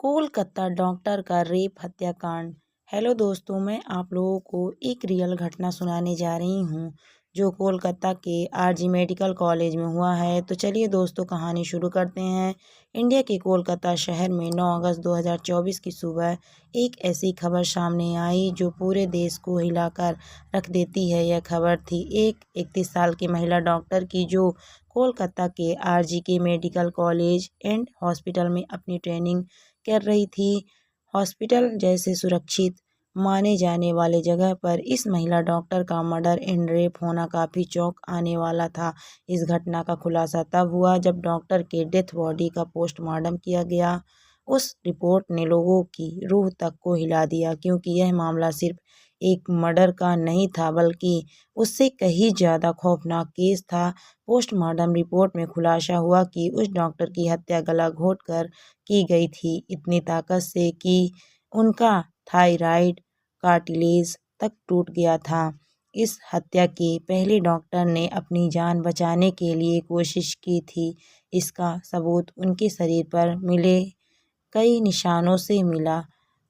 Kolkata doctor का rape हत्याकांड। Hello दोस्तों, मैं आप लोगों को एक रियल घटना सुनाने जा रही हूँ जो कोलकाता के आरजी मेडिकल कॉलेज में हुआ है। तो चलिए दोस्तों, कहानी शुरू करते हैं। इंडिया के कोलकाता शहर में 9 अगस्त 2024 की सुबह एक ऐसी खबर सामने आई जो पूरे देश को हिलाकर रख देती है। यह खबर थी एक 31 साल की महिला डॉक्टर की जो कोलकाता के आरजी के मेडिकल कॉलेज एंड हॉस्पिटल में अपनी ट्रेनिंग कर रही थी। हॉस्पिटल जैसे सुरक्षित माने जाने वाले जगह पर इस महिला डॉक्टर का मर्डर एंड रेप होना काफ़ी चौंक आने वाला था। इस घटना का खुलासा तब हुआ जब डॉक्टर के डेथ बॉडी का पोस्टमार्टम किया गया। उस रिपोर्ट ने लोगों की रूह तक को हिला दिया, क्योंकि यह मामला सिर्फ एक मर्डर का नहीं था बल्कि उससे कहीं ज़्यादा खौफनाक केस था। पोस्टमार्टम रिपोर्ट में खुलासा हुआ कि उस डॉक्टर की हत्या गला घोंटकर की गई थी, इतनी ताकत से कि उनका थायराइड कार्टिलेज तक टूट गया था। इस हत्या के पहले डॉक्टर ने अपनी जान बचाने के लिए कोशिश की थी। इसका सबूत उनके शरीर पर मिले कई निशानों से मिला।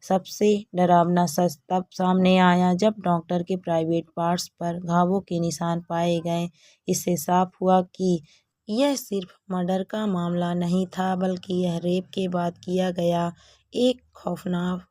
सबसे डरावना सच तब सामने आया जब डॉक्टर के प्राइवेट पार्ट्स पर घावों के निशान पाए गए। इससे साफ हुआ कि यह सिर्फ मर्डर का मामला नहीं था, बल्कि यह रेप के बाद किया गया एक खौफनाक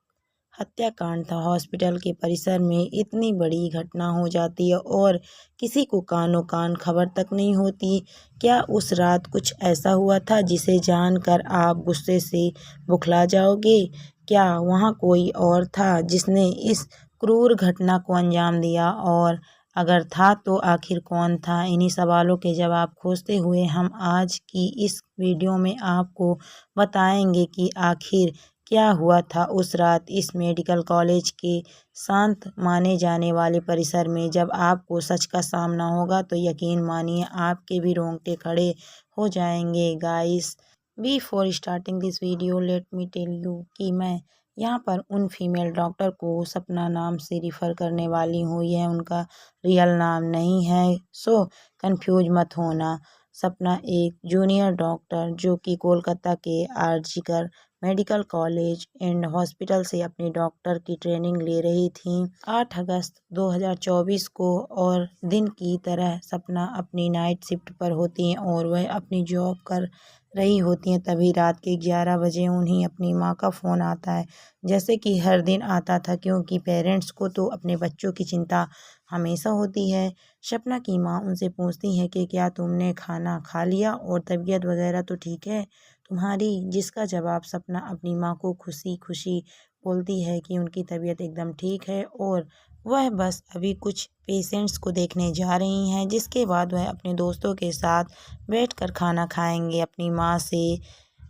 हत्याकांड था। हॉस्पिटल के परिसर में इतनी बड़ी घटना हो जाती है और किसी को कानो कान खबर तक नहीं होती। क्या उस रात कुछ ऐसा हुआ था जिसे जानकर आप गुस्से से बुखला जाओगे? क्या वहाँ कोई और था जिसने इस क्रूर घटना को अंजाम दिया, और अगर था तो आखिर कौन था? इन्हीं सवालों के जवाब खोजते हुए हम आज की इस वीडियो में आपको बताएंगे कि आखिर क्या हुआ था उस रात इस मेडिकल कॉलेज के शांत माने जाने वाले परिसर में। जब आपको सच का सामना होगा तो यकीन मानिए आपके भी रोंगटे खड़े हो जाएंगे। Guys, before starting this video let me tell you कि मैं यहाँ पर उन फीमेल डॉक्टर को सपना नाम से रिफ़र करने वाली हूँ। यह उनका रियल नाम नहीं है, सो कंफ्यूज मत होना। सपना एक जूनियर डॉक्टर जो कि कोलकाता के RG Kar medical college and hospital से अपनी डॉक्टर की ट्रेनिंग ले रही थी। 8 अगस्त 2024 को और दिन की तरह सपना अपनी नाइट शिफ्ट पर होती हैं और वह अपनी जॉब कर रही होती हैं। तभी रात के 11 बजे उन्हें अपनी माँ का फ़ोन आता है, जैसे कि हर दिन आता था, क्योंकि पेरेंट्स को तो अपने बच्चों की चिंता हमेशा होती है। सपना की माँ उनसे पूछती हैं कि क्या तुमने खाना खा लिया और तबीयत वगैरह तो ठीक है तुम्हारी? जिसका जवाब सपना अपनी माँ को खुशी खुशी बोलती है कि उनकी तबीयत एकदम ठीक है और वह बस अभी कुछ पेशेंट्स को देखने जा रही हैं, जिसके बाद वह अपने दोस्तों के साथ बैठकर खाना खाएंगे। अपनी माँ से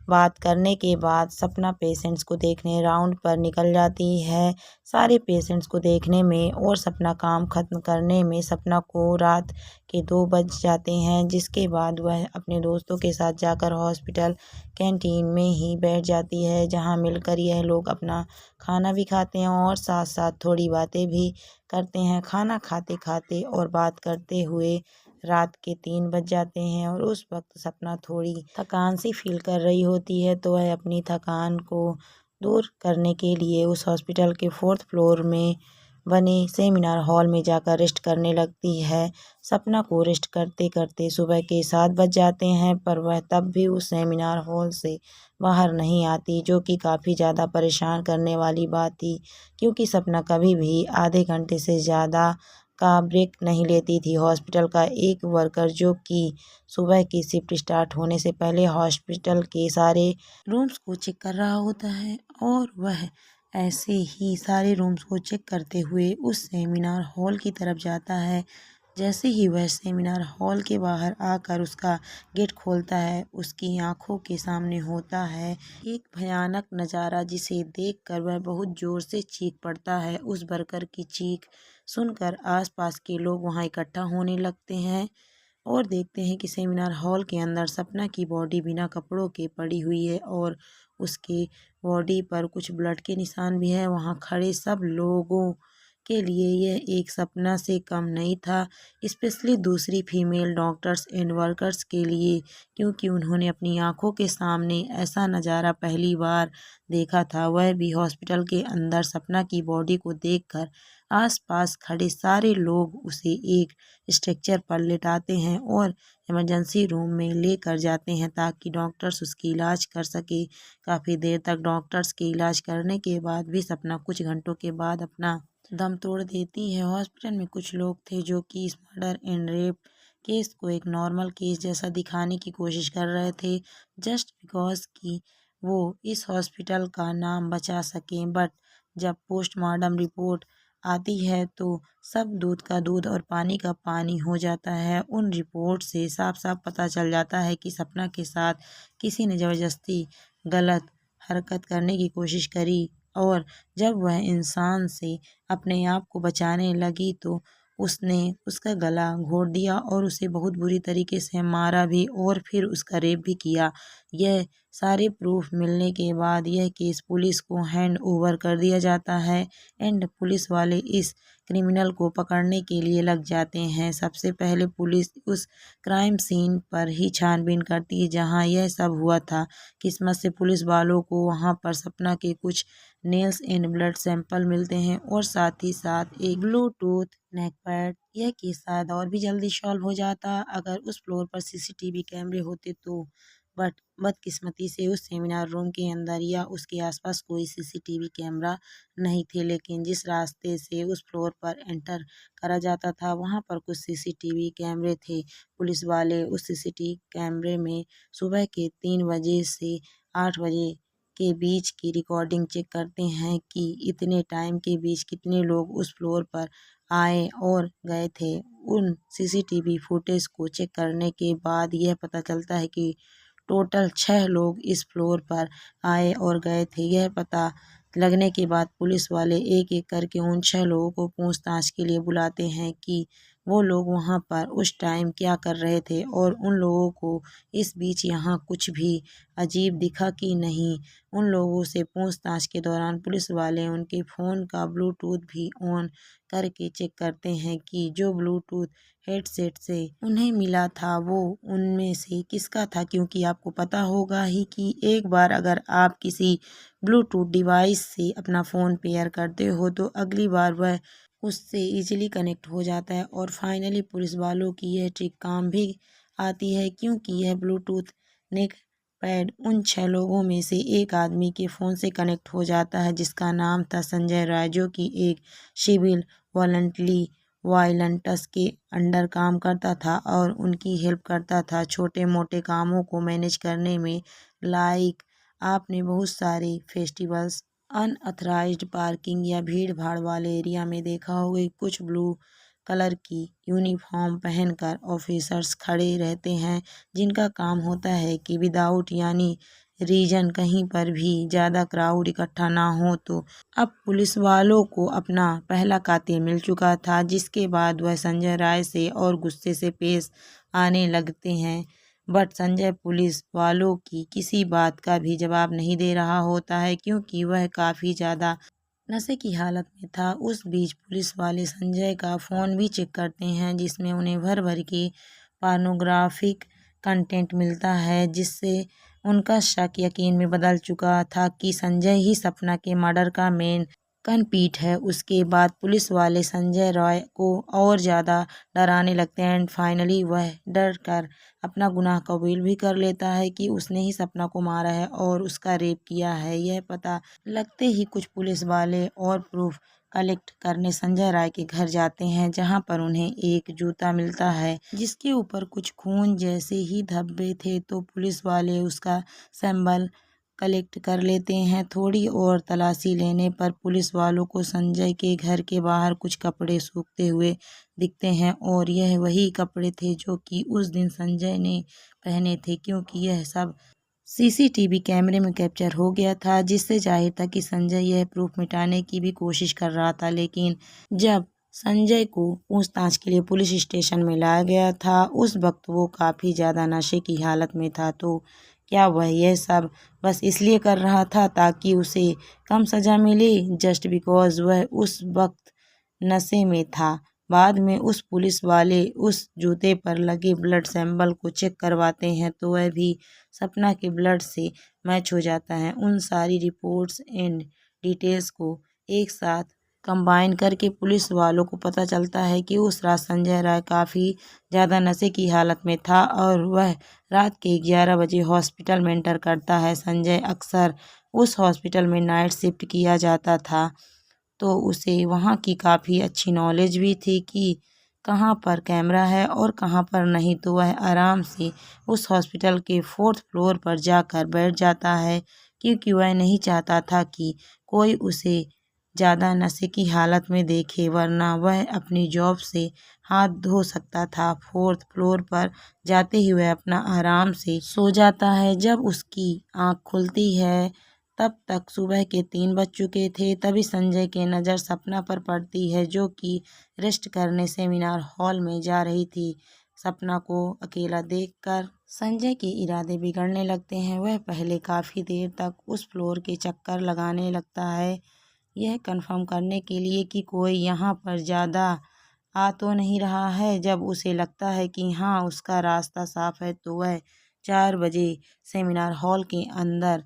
बात करने के बाद सपना पेशेंट्स को देखने राउंड पर निकल जाती है। सारे पेशेंट्स को देखने में और सपना काम ख़त्म करने में सपना को रात के 2 बज जाते हैं, जिसके बाद वह अपने दोस्तों के साथ जाकर हॉस्पिटल कैंटीन में ही बैठ जाती है, जहां मिलकर यह लोग अपना खाना भी खाते हैं और साथ साथ थोड़ी बातें भी करते हैं। खाना खाते खाते और बात करते हुए रात के 3 बज जाते हैं और उस वक्त सपना थोड़ी थकान सी फील कर रही होती है, तो वह अपनी थकान को दूर करने के लिए उस हॉस्पिटल के 4th फ्लोर में बने सेमिनार हॉल में जाकर रेस्ट करने लगती है। सपना को रेस्ट करते करते सुबह के 7 बज जाते हैं, पर वह तब भी उस सेमिनार हॉल से बाहर नहीं आती, जो कि काफ़ी ज़्यादा परेशान करने वाली बात थी, क्योंकि सपना कभी भी आधे घंटे से ज़्यादा का ब्रेक नहीं लेती थी। हॉस्पिटल का एक वर्कर जो कि सुबह की शिफ्ट स्टार्ट होने से पहले हॉस्पिटल के सारे रूम्स को चेक कर रहा होता है, और वह ऐसे ही सारे रूम्स को चेक करते हुए उस सेमिनार हॉल की तरफ जाता है। जैसे ही वह सेमिनार हॉल के बाहर आकर उसका गेट खोलता है, उसकी आंखों के सामने होता है एक भयानक नज़ारा, जिसे देखकर वह बहुत ज़ोर से चीख पड़ता है। उस वर्कर की चीख सुनकर आसपास के लोग वहां इकट्ठा होने लगते हैं और देखते हैं कि सेमिनार हॉल के अंदर सपना की बॉडी बिना कपड़ों के पड़ी हुई है और उसके बॉडी पर कुछ ब्लड के निशान भी है। वहां खड़े सब लोगों के लिए यह एक सपना से कम नहीं था, स्पेशली दूसरी फीमेल डॉक्टर्स एंड वर्कर्स के लिए, क्योंकि उन्होंने अपनी आंखों के सामने ऐसा नज़ारा पहली बार देखा था, वह भी हॉस्पिटल के अंदर। सपना की बॉडी को देखकर आसपास खड़े सारे लोग उसे एक स्ट्रेचर पर लिटाते हैं और इमरजेंसी रूम में लेकर जाते हैं ताकि डॉक्टर्स उसकी इलाज कर सके। काफ़ी देर तक डॉक्टर्स के इलाज करने के बाद भी सपना कुछ घंटों के बाद अपना दम तोड़ देती है। हॉस्पिटल में कुछ लोग थे जो कि इस मर्डर एंड रेप केस को एक नॉर्मल केस जैसा दिखाने की कोशिश कर रहे थे, जस्ट बिकॉज कि वो इस हॉस्पिटल का नाम बचा सकें। बट जब पोस्टमार्टम रिपोर्ट आती है तो सब दूध का दूध और पानी का पानी हो जाता है। उन रिपोर्ट से साफ साफ पता चल जाता है कि सपना के साथ किसी ने ज़बरदस्ती गलत हरकत करने की कोशिश करी और जब वह इंसान से अपने आप को बचाने लगी तो उसने उसका गला घोट दिया और उसे बहुत बुरी तरीके से मारा भी और फिर उसका रेप भी किया। यह सारे प्रूफ मिलने के बाद यह केस पुलिस को हैंड ओवर कर दिया जाता है एंड पुलिस वाले इस क्रिमिनल को पकड़ने के लिए लग जाते हैं। सबसे पहले पुलिस उस क्राइम सीन पर ही छानबीन करती है जहां यह सब हुआ था। किस्मत से पुलिस वालों को वहां पर सपना के कुछ नेल्स एंड ब्लड सैंपल मिलते हैं और साथ ही साथ एक ब्लूटूथ नेक पैड। यह केस शायद और भी जल्दी सॉल्व हो जाता अगर उस फ्लोर पर सीसीटीवी कैमरे होते तो, बट बदकिस्मती से उस सेमिनार रूम के अंदर या उसके आसपास कोई सीसीटीवी कैमरा नहीं थे। लेकिन जिस रास्ते से उस फ्लोर पर एंटर करा जाता था वहां पर कुछ सीसीटीवी कैमरे थे। पुलिस वाले उस सीसीटीवी कैमरे में सुबह के 3 बजे से 8 बजे के बीच की रिकॉर्डिंग चेक करते हैं कि इतने टाइम के बीच कितने लोग उस फ्लोर पर आए और गए थे। उन सीसीटीवी फुटेज को चेक करने के बाद यह पता चलता है कि टोटल 6 लोग इस फ्लोर पर आए और गए थे। यह पता लगने के बाद पुलिस वाले एक एक करके उन 6 लोगों को पूछताछ के लिए बुलाते हैं कि वो लोग वहाँ पर उस टाइम क्या कर रहे थे और उन लोगों को इस बीच यहाँ कुछ भी अजीब दिखा कि नहीं। उन लोगों से पूछताछ के दौरान पुलिस वाले उनके फ़ोन का ब्लूटूथ भी ऑन करके चेक करते हैं कि जो ब्लूटूथ हेडसेट से उन्हें मिला था वो उनमें से किसका था, क्योंकि आपको पता होगा ही कि एक बार अगर आप किसी ब्लूटूथ डिवाइस से अपना फ़ोन पेयर करते हो तो अगली बार वह उससे इजीली कनेक्ट हो जाता है। और फाइनली पुलिस वालों की यह ट्रिक काम भी आती है क्योंकि यह ब्लूटूथ नेक पैड उन 6 लोगों में से एक आदमी के फ़ोन से कनेक्ट हो जाता है जिसका नाम था संजय राय, जो कि एक सिविल वॉलंटरी वायलेंटस के अंडर काम करता था और उनकी हेल्प करता था छोटे मोटे कामों को मैनेज करने में। लाइक आपने बहुत सारे फेस्टिवल्स, अनअथराइज्ड पार्किंग या भीड़ भाड़ वाले एरिया में देखा होगा कुछ ब्लू कलर की यूनिफॉर्म पहनकर ऑफिसर्स खड़े रहते हैं जिनका काम होता है कि विदाउट यानी रीजन कहीं पर भी ज़्यादा क्राउड इकट्ठा ना हो। तो अब पुलिस वालों को अपना पहला कातिल मिल चुका था जिसके बाद वह संजय राय से और गुस्से से पेश आने लगते हैं। बट संजय पुलिस वालों की किसी बात का भी जवाब नहीं दे रहा होता है क्योंकि वह काफ़ी ज़्यादा नशे की हालत में था। उस बीच पुलिस वाले संजय का फ़ोन भी चेक करते हैं जिसमें उन्हें भर भर के पोर्नोग्राफिक कंटेंट मिलता है जिससे उनका शक यकीन में बदल चुका था कि संजय ही सपना के मर्डर का मेन कनपीट है। उसके बाद पुलिस वाले संजय रॉय को और ज़्यादा डराने लगते हैं एंड फाइनली वह डर कर अपना गुनाह कबूल भी कर लेता है कि उसने ही सपना को मारा है और उसका रेप किया है। यह पता लगते ही कुछ पुलिस वाले और प्रूफ कलेक्ट करने संजय राय के घर जाते हैं जहां पर उन्हें एक जूता मिलता है जिसके ऊपर कुछ खून जैसे ही धब्बे थे। तो पुलिस वाले उसका सैंपल कलेक्ट कर लेते हैं। थोड़ी और तलाशी लेने पर पुलिस वालों को संजय के घर के बाहर कुछ कपड़े सूखते हुए दिखते हैं और यह वही कपड़े थे जो कि उस दिन संजय ने पहने थे, क्योंकि यह सब सीसीटीवी कैमरे में कैप्चर हो गया था जिससे जाहिर था कि संजय यह प्रूफ मिटाने की भी कोशिश कर रहा था। लेकिन जब संजय को पूछताछ के लिए पुलिस स्टेशन में लाया गया था उस वक्त वो काफ़ी ज़्यादा नशे की हालत में था। तो क्या वह यह सब बस इसलिए कर रहा था ताकि उसे कम सज़ा मिले, जस्ट बिकॉज वह उस वक्त नशे में था। बाद में उस पुलिस वाले उस जूते पर लगे ब्लड सैंपल को चेक करवाते हैं तो वह भी सपना के ब्लड से मैच हो जाता है। उन सारी रिपोर्ट्स एंड डिटेल्स को एक साथ कंबाइन करके पुलिस वालों को पता चलता है कि उस रात संजय राय काफ़ी ज़्यादा नशे की हालत में था और वह रात के 11 बजे हॉस्पिटल में एंटर करता है। संजय अक्सर उस हॉस्पिटल में नाइट शिफ्ट किया जाता था तो उसे वहाँ की काफ़ी अच्छी नॉलेज भी थी कि कहाँ पर कैमरा है और कहाँ पर नहीं, तो वह आराम से उस हॉस्पिटल के 4th फ्लोर पर जाकर बैठ जाता है क्योंकि वह नहीं चाहता था कि कोई उसे ज़्यादा नशे की हालत में देखे, वरना वह अपनी जॉब से हाथ धो सकता था। 4th फ्लोर पर जाते ही वह अपना आराम से सो जाता है। जब उसकी आँख खुलती है तब तक सुबह के 3 बज चुके थे। तभी संजय की नज़र सपना पर पड़ती है जो कि रेस्ट करने सेमिनार हॉल में जा रही थी। सपना को अकेला देखकर संजय के इरादे बिगड़ने लगते हैं। वह पहले काफ़ी देर तक उस फ्लोर के चक्कर लगाने लगता है, यह कंफर्म करने के लिए कि कोई यहाँ पर ज़्यादा आ तो नहीं रहा है। जब उसे लगता है कि हाँ उसका रास्ता साफ है तो वह 4 बजे सेमिनार हॉल के अंदर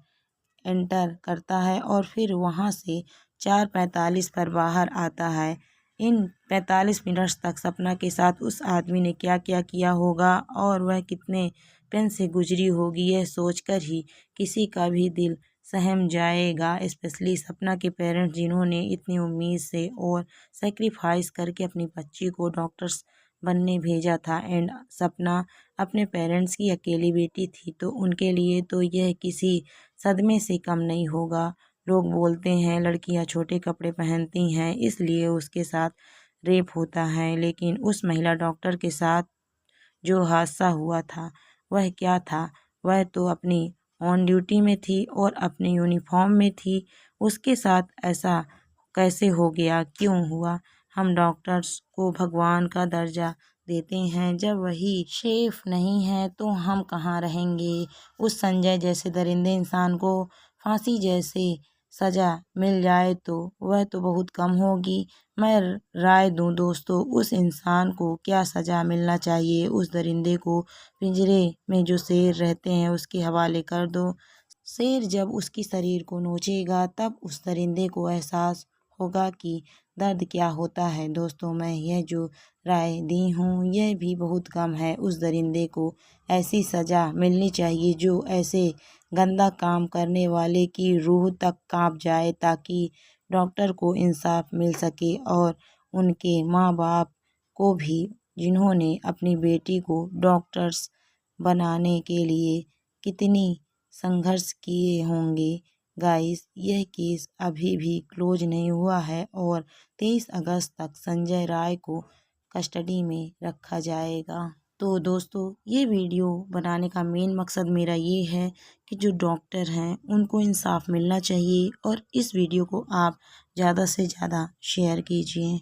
एंटर करता है और फिर वहाँ से 4:45 पर बाहर आता है। इन 45 मिनट्स तक सपना के साथ उस आदमी ने क्या क्या किया होगा और वह कितने पेन से गुजरी होगी, यह सोचकर ही किसी का भी दिल सहम जाएगा। स्पेशली सपना के पेरेंट्स जिन्होंने इतनी उम्मीद से और सेक्रीफाइस करके अपनी बच्ची को डॉक्टर्स बनने भेजा था एंड सपना अपने पेरेंट्स की अकेली बेटी थी तो उनके लिए तो यह किसी सदमे से कम नहीं होगा। लोग बोलते हैं लड़कियां छोटे कपड़े पहनती हैं इसलिए उसके साथ रेप होता है, लेकिन उस महिला डॉक्टर के साथ जो हादसा हुआ था वह क्या था? वह तो अपनी ऑन ड्यूटी में थी और अपने यूनिफॉर्म में थी। उसके साथ ऐसा कैसे हो गया? क्यों हुआ? हम डॉक्टर्स को भगवान का दर्जा देते हैं, जब वही शेफ नहीं है तो हम कहाँ रहेंगे? उस संजय जैसे दरिंदे इंसान को फांसी जैसे सज़ा मिल जाए तो वह तो बहुत कम होगी। मैं राय दूं दोस्तों, उस इंसान को क्या सज़ा मिलना चाहिए? उस दरिंदे को पिंजरे में जो शेर रहते हैं उसके हवाले कर दो। शेर जब उसकी शरीर को नोचेगा तब उस दरिंदे को एहसास होगा कि दर्द क्या होता है। दोस्तों मैं यह जो राय दी हूँ यह भी बहुत कम है। उस दरिंदे को ऐसी सज़ा मिलनी चाहिए जो ऐसे गंदा काम करने वाले की रूह तक कांप जाए ताकि डॉक्टर को इंसाफ मिल सके और उनके माँ बाप को भी जिन्होंने अपनी बेटी को डॉक्टर्स बनाने के लिए कितनी संघर्ष किए होंगे। गाइस यह केस अभी भी क्लोज नहीं हुआ है और 23 अगस्त तक संजय राय को कस्टडी में रखा जाएगा। तो दोस्तों ये वीडियो बनाने का मेन मकसद मेरा ये है कि जो डॉक्टर हैं उनको इंसाफ मिलना चाहिए और इस वीडियो को आप ज़्यादा से ज़्यादा शेयर कीजिए।